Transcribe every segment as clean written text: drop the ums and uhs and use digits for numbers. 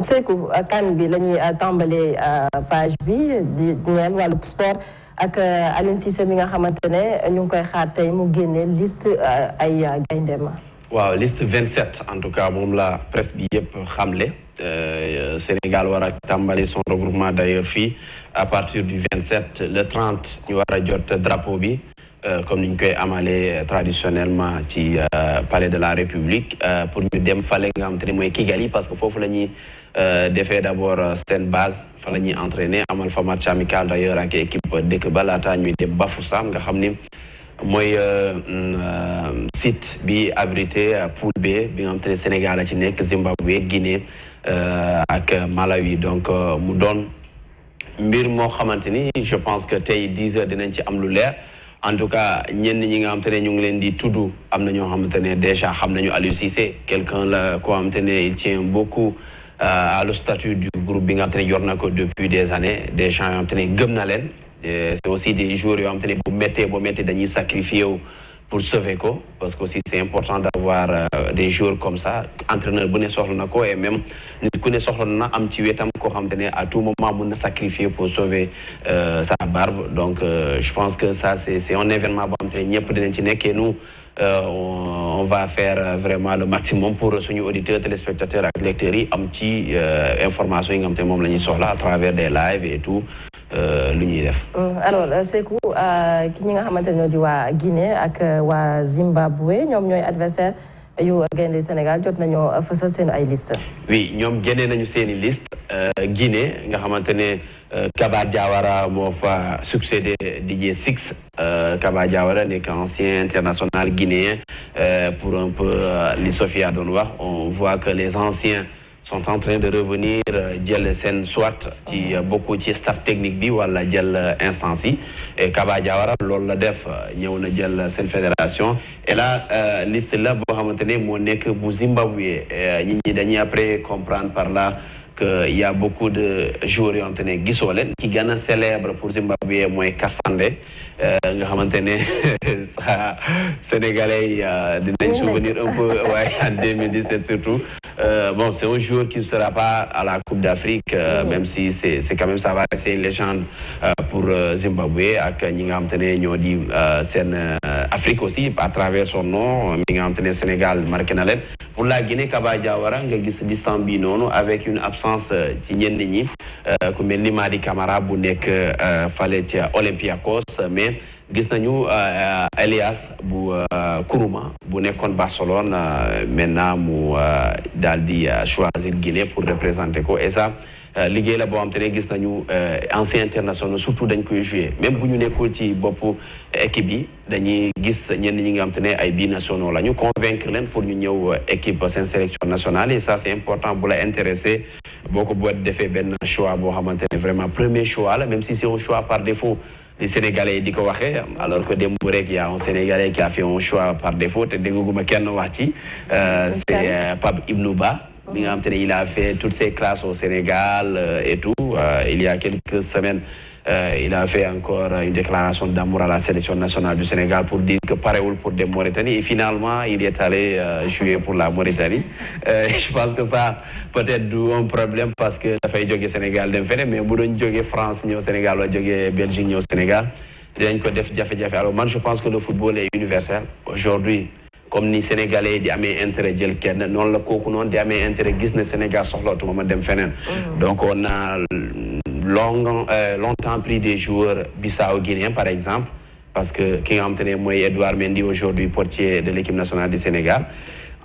Sékou kan bi la ñuy tàmbalee page bi di ñeel wàllu sport ak Aliou Cissé mi nga xamante ne ñu ngi koy xaar tey mu génne liste ay gayndeem. waaw liste 27 en tout cas moom la presse bi yëpp xamle Sénégal war a tàmbali son regroupement d'ailleurs fii à partir du 27 le 30 ñu war a jot drapeau bi comme ni ñu koy amalee traditionnellement ci palais de la République pour ñu dem fale nga xam te ne mooy Kigali parce que foofu la ñuy defee d'abord seen base fa la ñuy entraîner amal fa match amical d'ailleurs ak équipe dëkk ba laata ñuy dem Bafoussam nga xam ni mooy site bi abrité poule B bi nga xam te ne Sénégal a ci nekk Zimbabwe Guinée ak Malawi donc mu doon mbir moo xamante ni je pense que tey 10 heures dinañ ci am lu leer en tout cas ñenn ñi nga xamante ne ñu ngi leen di tudd am na ñoo xamante ne déjà xam nañu Aliou Cissé quelqu'un la koo xamante ne il tient beaucoup à le statut du groupe bi nga xamante ne yor na ko depuis des années des gens yoo xamante ne gëm na leen c'est aussi des joueurs yoo xamante ne bu méttee dañuy sacrifier wu pour sauver ko parce que aussi c'est important d'avoir des joueurs comme ça entraîneur bu ne soxla na ko et même nit ku ne soxla na am ci wetam koo xamante ne à tout moment mun na sacrifier pour sauver sa barbe donc je pense que ça c'est un événement boo xamante ne ñëpp dinañ ci nekkee nous on va faire vraiment le maximum pour suñu auditeurs téléspectateurs ak lecteurs yi am ci information yi nga xamante ne moom la ñuy soxla à travers des lives et tout lu ñuy def. alors Sékou ki ñi nga xamante ne ñoo di waa Guinée ak waa Zimbabwe ñoom ñooy adversaire yu gaynde Sénégal jot nañoo fësal seen ay liste. oui ñoom génnee nañu seen i liste Guinée nga xamante ne Kaba Diawara moo fa succédé Didier Six Kaba Diawara nekk ancien international guinéen pour un peu li Sophia doon wax on voit que les anciens sont en train de revenir jël seen soit ci bokku ci staff technique bi wala jël instance yi et Kaba Diawara loolu la def ñëw na jël seen fédération et là liste la boo xamante ne moo nekk bu Zimbabwe nit ñi dañuy après comprendre par là que il y a beaucoup de joueurs yoo xamante ne gisoo leen ki gën a célèbre pour Zimbabwe mooy Kassandé nga xamante ne sa sénégalais yi dinañ souvenir un peu waaye en 2017 surtout bon c'est un joueur qui ne sera pas à la Coupe d'Afrique même si c'est quand même ça va rester une légende pour Zimbabwe ak ñi nga xamante ne ñoo di seen Afrique aussi à travers son nom mi nga xamante ne Sénégal marqué na leen pour la Guinée Kaba Diawara nga gis distance bi noonu avec une absence ci ñenn ñi ku mel ni Madi Camara bu nekk fale ci Olympiakos mais gis nañu Elias bu Kourouma bu nekkoon Barcelone maintenant mu daal di choisir Guinée pour représenter ko et ça liggéey la boo xam te ne gis nañu anciens internationaux surtout dañ koy jouer même bu ñu nekkul ci boppu équipe yi dañuy gis ñenn ñi nga xam te ne ay binationaux la ñu convaincre leen pour ñu ñëw équipe seen sélection nationale et ça c'est important bu la intéressé boo ko boo defee benn choix boo xamante ne vraiment premier choix la même si c'est un choix par défaut les Sénégalais di ko waxee alors que démb rek y a un Sénégalais qui a fait un choix par défaut te dégguma kenn wax ci c'est Pape Ibnou Ba bi nga xam te ne il a fait toutes ses classes au Sénégal et tout il y a quelques semaines il a fait encore une déclaration d'amour à la sélection nationale du Sénégal pour dire que parewul pour dem Mauritanie et finalement il est allé jouer pour la Mauritanie je pense que ça peut-être du un problème parce que dafay jóge Sénégal dem feneen mais bu doon jóge France ñëw Sénégal wala jóge Belgique ñëw Sénégal dinañ ko def jafe-jafe alors man je pense que le football est universel aujourd'hui comme ni Sénégalais di amee intérêt jël kenn noonu la kooku noonu di amee intérêt gis na Sénégal soxlootuma ma dem feneen donc on a longtemps pris des joueurs bissau-guinéens par exemple parce que ki nga xamante ne mooy Edouard Mendy aujourd'hui portier de l'équipe nationale du Sénégal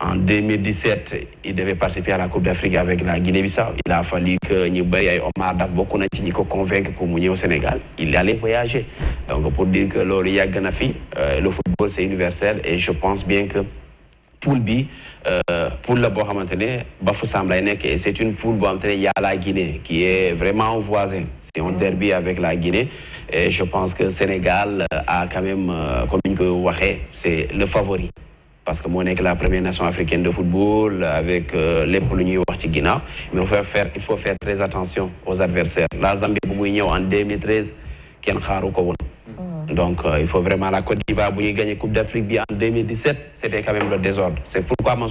en 2017 il devait participer à la Coupe d'Afrique avec la Guinée-Bissau il a fallu que ñu bëri ay Omar Daf bokk na ci ñi ko convaincre pour mu ñëw Sénégal il allait voyager donc pour dire que loolu yàgg na fi le football c'est universel et je pense bien que poule bi poule la boo xamante ne Bafoussam lay nekk et c'est une poule boo xamante ne y a la Guinée qui est vraiment un voisin c'est un derby avec la Guinée et je pense que Sénégal a quand même comme ni ñu ko waxee c'est le favori parce que moo nekk la première nation africaine de football avec lépp lu ñuy wax ci ginnaaw mais il faut faire très attention aux adversaires la Zambie bu muy ñëw en 2013 kenn xaaru ko woon Donc, il faut vraiment la Côte d'Ivoire, pour gagner Coupe d'Afrique en 2017, c'était quand même le désordre. C'est pourquoi, moi,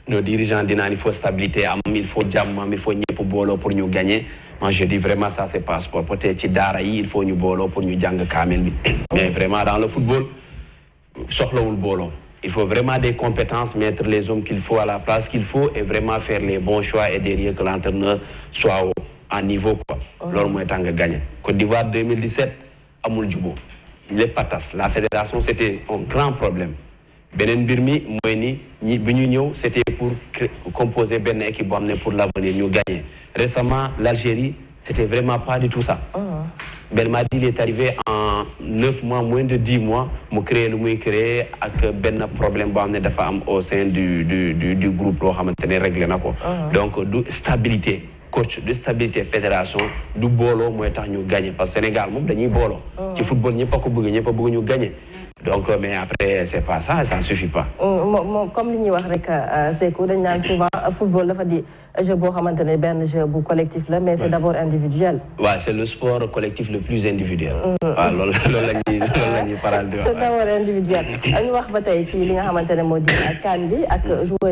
nos dirigeants disent il faut stabilité, il faut diamant, il faut pour bolo pour nous gagner. Moi, je dis vraiment ça, c'est pas sport. Peut-être il faut nous bolo pour nous gagner Kamel. Mais vraiment, dans le football, le bolo. Il faut vraiment des compétences, mettre les hommes qu'il faut à la place qu'il faut et vraiment faire les bons choix et derrière que l'entraîneur soit à niveau. Lors moi, tant que gagner. Côte d'Ivoire 2017, Amoul Djoubo. Les patas, la fédération, c'était un grand problème. Benen Birmi, Moeni, c'était pour composer une équipe pour l'avenir, nous gagner. Récemment, l'Algérie, c'était vraiment pas du tout ça. Belmadi il est arrivé en 9 mois, moins de 10 mois, pour créer le moins créé avec un problème au sein du groupe, réglé. Donc, de stabilité, coach, de stabilité, fédération, du bolo, moi, nous gagner. Parce que Sénégal, nous avons bolo. Le football, nous pas nous gagner. Donc, mais après, c'est pas ça, ça ne suffit pas. Comme nous l'avons dit, c'est que souvent, le football, le jeu jeu collectif, mais c'est d'abord individuel. Ouais, c'est le sport collectif le plus individuel. C'est d'abord individuel. Nous avons dit que nous avons dit que les joueurs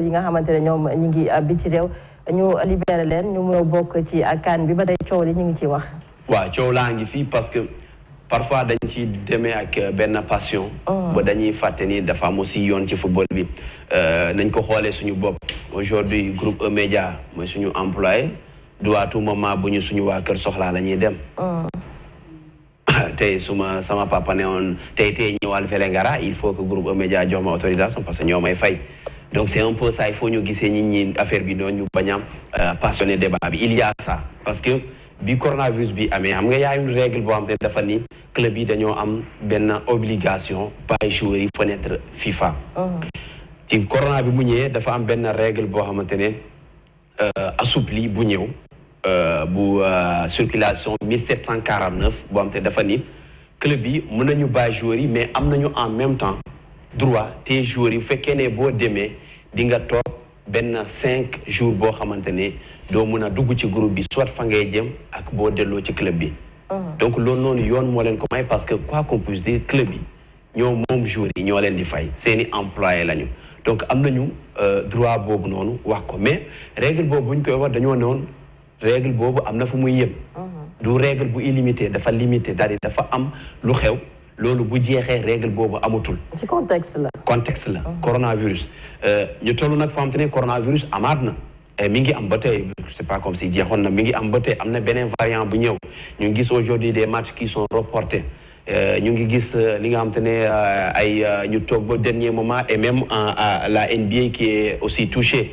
qui ont nous libéré, nous avons bokk ci CAN bi ba tay ciow li ñu ngi ci wax. Wa ciow la ngi fi parce que parfois dañ ci démé ak ben passion ba dañuy faté ni dafa am aussi yoon ci football bi nañ ko xolé suñu bop. Aujourd'hui groupe E-Media moy suñu employé du à tout moment buñu suñu wa kër soxla lañuy dem. Tay sama papa néwon tay ñëwal Vélingara, il faut que groupe E-Media jox ma autorisation parce que ñoo may fay. Donc c'est un peu ça, il faut nous guisser ni affaire bidon nous bagnam passionné débat. Il y a ça parce que bi coronavirus bi amé xam nga y a une règle bo xamné dafa ni club yi dañoo am ben obligation bay joueur yi fenêtre FIFA. Ci corona bi mu ñëwé dafa am ben règle bo xamantene assoupli bu ñëw bu circulation 1749 bo xamné dafa ni club yi mën nañu bay joueur yi mais am nañu en même temps droit tes joueurs yi fekkee ne boo demee di nga toog benn 5 jours boo xamante ne doo mën a dugg ci groupe bi soit fa ngay jëm ak boo delloo ci club bi. Donc loolu noonu yoon moo leen ko may parce que quoi qu'on puisse dire club yi ñoo moom joueurs yi ñoo leen di fay seeni employé lañu donc am nañu droit boobu noonu wax ko mais règle boobu bu ñu koy wax dañoo noonu règle boobu am na fu muy yem. Du règle bu illimité dafa limité c'est-à-dire dafa am lu xew. Lolu bu jeexee règle bobu amatul. ci contexte la. Contexte la. Coronavirus. ñu tollu nak foo xamante coronavirus amaat na. Mi ngi am ba tey c'est pas comme si jeexoon na mi ngi am ba tey am na beneen variant bu ñëw ñu ngi gis aujourd'hui des matchs qui sont reportés ñu ngi gis li nga xamante ne ay ñu toog ba dernier moment et même la NBA qui est aussi touchée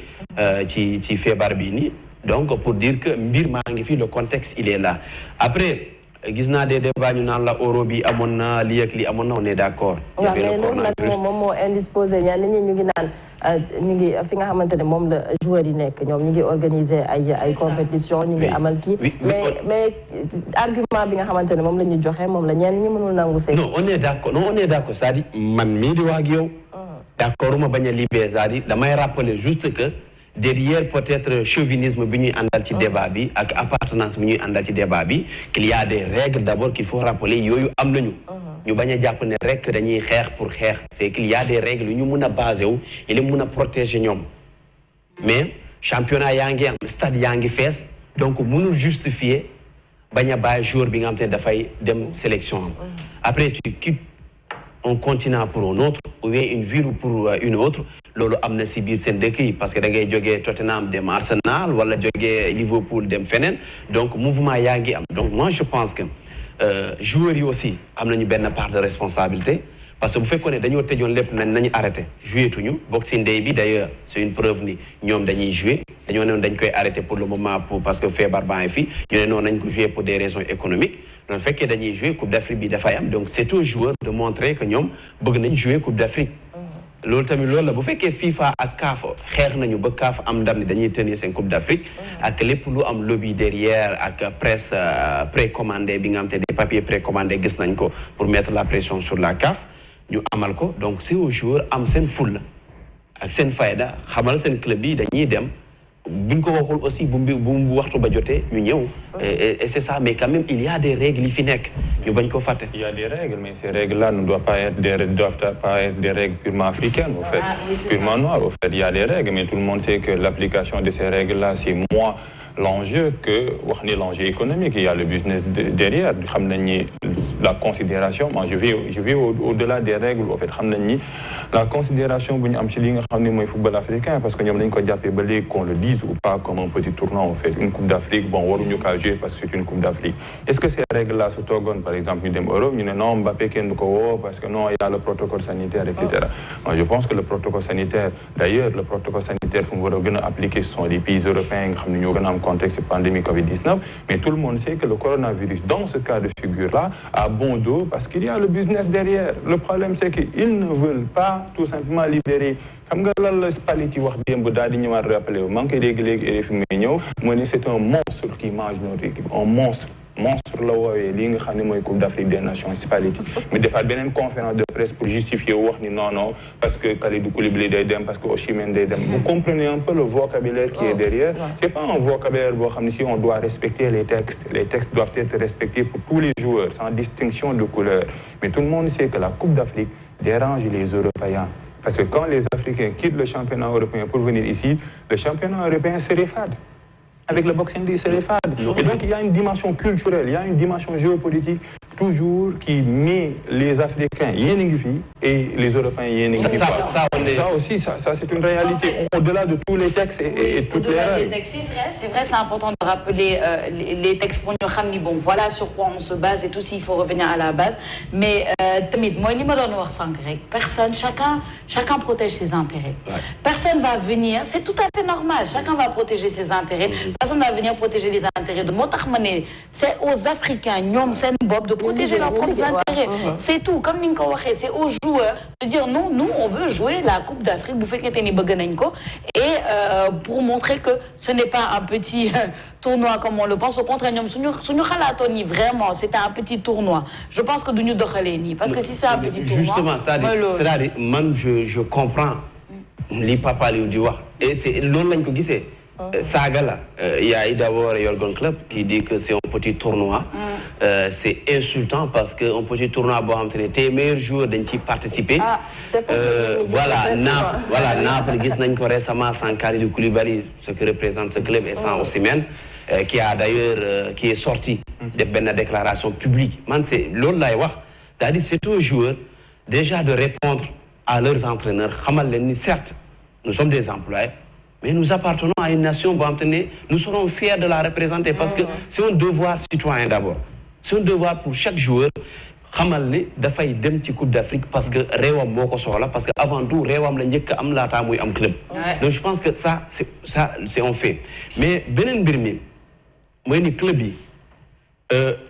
ci feebar bi nii donc pour dire que mbir maa ngi fi le contexte il est là après. Gis naa des débats ñu naan la euro bi amoon na lii ak lii amoon na on est d'accord. waaw mais loolu nag moom moo indisposé ñaan nit ñi ñu ngi naan ñu ngi fi nga xamante ne moom la joueurs yi nekk ñoom ñu ngi organiser ay compétition ñu ngi amal kii. mais argument bi nga xamante ne moom la ñu joxe moom la ñenn ñi mënul nangu see. non on est d'accord c'est-à-dire man mii di wax ak yow. d'accord ma bañ a libéré c'est-à-dire damay rappeler juste que. Derrière peut-être chauvinisme bi ñuy àndal ci débat bi ak appartenance bi ñuy àndal ci débat bi qu'il y a des règles d'abord qu'il faut rappeler yooyu am nañu ñu bañ a jàpp ne rek dañuy xeex pour xeex c'est qu'il y a des règles yu ñu mun a basé wu yi la mun a protéger ñoom mais championnat yaa ngi am stade yaa ngi fees donc mënul justifier bañ a bàyyi joueur bi nga xam te ne dafay dem sélection am après tu quittes un continent pour un autre ou bien une ville pour une autre lolu amna ci biir sen dëkk yi parce que da ngay joggé Tottenham dem Arsenal wala joggé Liverpool dem fenen donc mouvement yaa ngi am donc moi je pense que joueurs yi aussi am nañu benn part de responsabilité parce que bu fekkone dañoo tëjoon lépp nañu arrêté jouer tuñu Boxing Day bi d'ailleurs c'est une preuve ni ñom dañuy jouer dañoo ne dañ koy arrêté pour le moment pour parce que feebar baa ngi fi ñu ne noonu nañ ko jouer pour des raisons économiques donc fekkee dañuy jouer Coupe d'Afrique bi dafay am donc c'est aux joueurs de montrer que ñom bëgg nañ jouer Coupe d'Afrique loolu tamit loolu la bu fekkee FIFA ak CAF xeex nañu ba CAF am ndam ni dañuy tenir seen Coupe d'Afrique ak lépp lu am lobby derrière ak presse précommandée bi nga xam te des papiers précommandés gis nañ ko pour mettre la pression sur la CAF ñu amal ko donc c'est aux joueurs am seen fulla ak seen fayda xamal seen club yi dañuy dem buñ ko waxul aussi bu waxtu ba jotee ñu ñëw et c'est ça, mais quand même il y a des règles yi fi nekk ñu bañ ko fàtte. Il y a des règles, mais ces règles-là ne doivent pas être des règles purement africaines au fait, purement noires au fait. Il y a des règles, mais tout le monde sait que l'application de ces règles-là, c'est moins l'enjeu que l'enjeu économique. Il y a le business derrière. La considération, moi je vais au-delà des règles. En fait, la considération pour le football africain, parce que nous avons qu'on le dise ou pas comme un petit tournoi, en fait, une Coupe d'Afrique, bon, on va jouer parce que c'est une Coupe d'Afrique. Est-ce que ces règles-là se tournent, par exemple, nous sommes Europe, nous disons non, Mbappé parce que non, il y a le protocole sanitaire, etc. Moi, je pense que le protocole sanitaire, d'ailleurs, le protocole sanitaire, il faut appliquer, ce sont les pays européens qui ont contexte de pandémie Covid-19, mais tout le monde sait que le coronavirus, dans ce cas de figure-là, a bon dos parce qu'il y a le business derrière. Le problème, c'est qu'ils ne veulent pas tout simplement libérer. Comme le Spalletti wax démb daal di ñëwaat rappelé wu manqué léegi RFI muy ñëw mu ne c'est un monstre qui mange notre équipe, un monstre la woowee lii nga xam ne mooy Coupe d'Afrique des Nations Spalletti mais defaat beneen conférence de presse pour justifier wax ni non parce que Kalidou Koulibaly day dem parce que Osimhen day dem. Vous comprenez un peu le vocabulaire qui est derrière. C'est pas un vocabulaire boo xam ne si on doit respecter les textes doivent être respectés pour tous les joueurs sans distinction de couleur, mais tout le monde sait que la Coupe d'Afrique dérange les Européens. Parce que quand les Africains quittent le championnat européen pour venir ici, le championnat européen se réfade. Avec le Boxing Day, se réfade. Et donc il y a une dimension culturelle, il y a une dimension géopolitique toujours qui met les Africains et les Européens ça aussi, ça c'est une réalité au-delà de tous les textes et toutes les règles. C'est vrai, c'est important de rappeler les textes pour nous ramener. Bon, voilà sur quoi on se base et tout, s'il faut revenir à la base. Mais moi, personne, chacun protège ses intérêts. Personne va venir, c'est tout à fait normal. Chacun va protéger ses intérêts. Personne va venir protéger les intérêts de Motakmane. C'est aux Africains, Nyom Sen Bob, de protéger leurs propres intérêts. C'est tout. Comme Ninko Waché, c'est aux joueurs de dire non, nous, on veut jouer la Coupe d'Afrique, et pour montrer que ce n'est pas un petit tournoi comme on le pense. Au contraire, vraiment, c'était un petit tournoi. Je pense que nous devons parce que si c'est un petit tournoi. Justement, c'est-à-dire, moi, je comprends les papas, les Oudiwa. Et c'est l'on qui sait. Saga il y a d'abord Yorgon Club qui dit que c'est un petit tournoi. C'est insultant parce qu'un petit tournoi, tes meilleurs joueurs d'un qui participer. Voilà, Naples, récemment sans Kalidou Koulibaly, ce que représente ce club, et sans Osimhen, qui a d'ailleurs qui est sorti de la déclaration publique. C'est l'autre là, c'est-à-dire c'est aux joueurs déjà de répondre à leurs entraîneurs. Certes, nous sommes des employés. Mais nous appartenons à une nation, nous serons fiers de la représenter parce que c'est un devoir citoyen d'abord. C'est un devoir pour chaque joueur de faire une Coupe d'Afrique parce que Rewam moko soxla parce que avant tout Rewam la ñëk am laata muy am club. Donc je pense que ça c'est un fait. Mais benen mbir mi moy ni club yi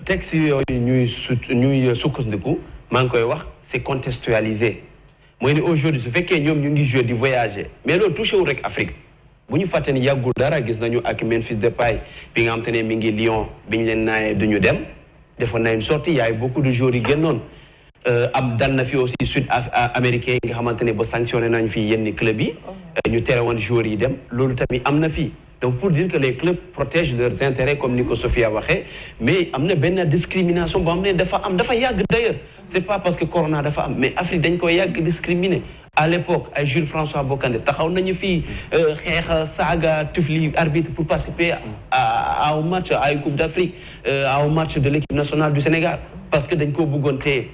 texte ñuy sukkandiku mang koy wax c'est contextualisé. Moy ni aujourd'hui su fekkee ñom ñu ngi jouer di voyager mais loolu touché wu rek Afrique. Bu ñu fàtte ni yàggul dara gis nañu ak Memphis Depay bi nga xamante ne mi ngi Lyon biñ leen naaye duñu dem defoon na une sortie y a beaucoup de joueurs yi génnoon am dal na fi aussi sud américain yi nga xamante ne ba sanctionné nañ fi yenn club yi ñu tere woon joueurs yi dem loolu tamit am na fi. Donc pour dire que les clubs protègent leurs intérêts comme Nico Sophia waxee mais am na benn discrimination boo xam ne dafa yàgg d'ailleurs c'est pas parce que corona dafa am mais Afrique dañ koy yàgg discriminer. À l'époque, Jules François Bocandé, taxaw nañu fi xeex saga tufli arbitre pour participer à un match à une Coupe d'Afrique, à un match de l'équipe nationale du Sénégal parce que dañ ko bëggoon téye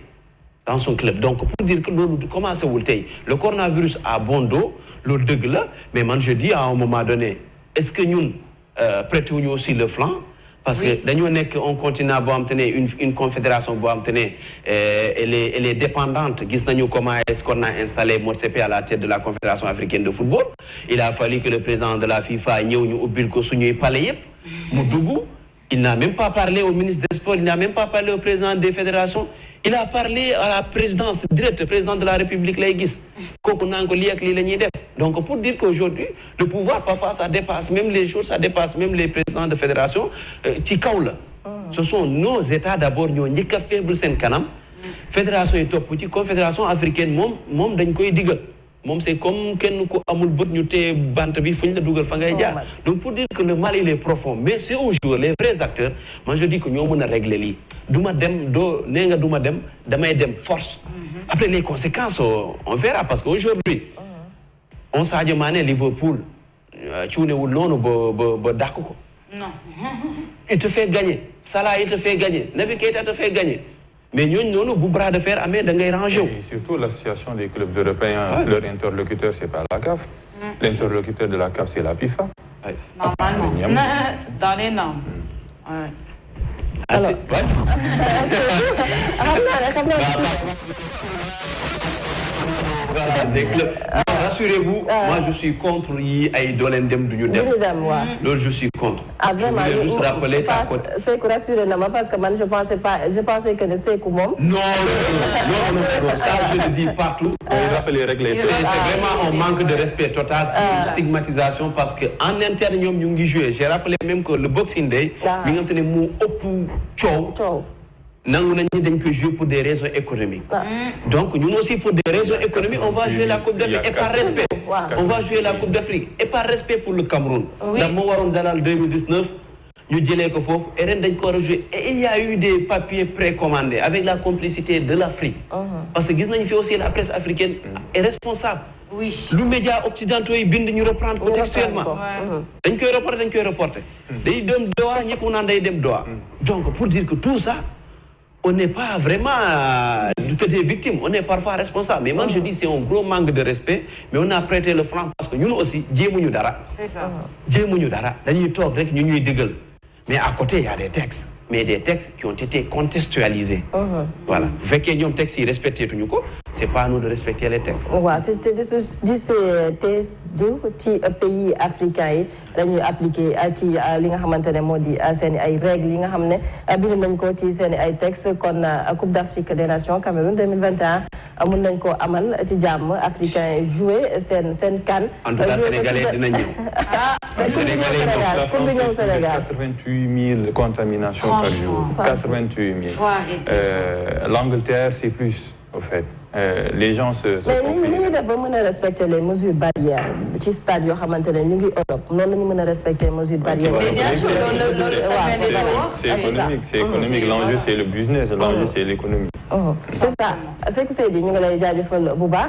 dans son club. Donc pour dire que loolu commencé wul tey le coronavirus a bon dos loolu dëgg la mais man je dis à un moment donné est-ce que ñun prêter wuñu aussi le flanc parce que dañoo nekk un continent boo xam te ne une confédération boo xam te ne elle est dépendante gis nañu comment est-ce qu'on a installé Motsepe à la tête de la confédération africaine de football. Il a fallu que le président de la FIFA ñëw ñu ubbil ko suñuy palais yëpp mu dugg. Il n'a même pas parlé au ministre des Sports, il n'a même pas parlé au président des fédérations. Il a parlé à la présidence directe, président de la République lay gis kooku naan ko lii ak lii la ñuy def. Donc pour dire qu'aujourd'hui le pouvoir parfois ça dépasse même les jours, ça dépasse même les présidents de fédération ci kaw la. Ce sont nos États d'abord ñoo njëkk a faible seen kanam. Fédération yi topp ci confédération africaine moom dañ koy digal moom c'est comme kenn ku amul bët ñu téye bant bi fu ñu la dugal fa ngay jaar. Donc pour dire que le mal il est profond mais c'est aux joueurs les vrais acteurs moi je dis que ñoo mën a régler lii du ma dem doo nee nga du ma dem damay dem force. Après les conséquences on verra parce que aujourd'hui on Sadio Mané Liverpool cuunewul noonu ba dàq ko. Non. Il te fait gagner. Salah, il te fait gagner. Naby Keita te fait gagner. Mais nous, nous, bu bras de fer, amé, d'angay ranger. Et surtout, l'association des clubs européens, leur interlocuteur, c'est pas la CAF. L'interlocuteur de la CAF, c'est la FIFA. Normalement. Dans les normes. Ouais. Alors, voilà, des clubs. Rassurez-vous, moi je suis contre Aïdolendem du Nudem. Donc je suis contre. Ah, vraiment, je voulais juste rappeler qu'à côté. C'est que rassurez-moi parce que moi je pensais que c'est comme non, ça je le dis partout. Rappeler les règles. C'est vraiment un manque de respect total, stigmatisation parce qu'en interne, nous avons joué. J'ai rappelé même que le Boxing Day, nous avons tenu nous avons joué pour des raisons économiques. Donc, nous aussi, pour des raisons économiques, on va jouer la Coupe d'Afrique et par respect. On va jouer la Coupe d'Afrique et par respect pour le Cameroun. Dans 2019, nous avons joué et il y a eu des papiers précommandés avec la complicité de l'Afrique. Parce que nous fait aussi la presse africaine est responsable. Oui. Les médias occidentaux, ils reprendre contextuellement. Ils peuvent reporter. Donc, pour dire que tout ça, on n'est pas vraiment du côté des victimes, on est parfois responsable. Mais moi je dis c'est un gros manque de respect, mais on a prêté le franc parce que nous aussi, c'est ça. Mais à côté, il y a des textes. Mais des textes qui ont été contextualisés. Voilà. Vu qu'il y a un texte qui respecte tout le monde, c'est pas à nous de respecter les textes. Oui, ci pays africains yi dañuy appliquer ci li nga xamantene modi seen ay règles yi nga xamné bind nañ ko ci seen ay textes kon Coupe d'Afrique des Nations Cameroun 2021 mën nañ ko amal ci jàmm africain jouer seen CAN. En tout cas sénégalais dinañ ñëw. Pour ñëw Sénégal 88 000 contaminations par jour. 88 000. L'Angleterre c'est plus au fait. Les gens se mais ni devons respecter les mesures barrières ci stade yoo xamante ne ñu ngi Europe noonu la ñu mën a respecter mesures barrières. C'est économique. L'enjeu c'est le business, l'enjeu c'est l'économie. C'est ça. C'est que c'est dit ñu ngi lay jaajëfal bu baax.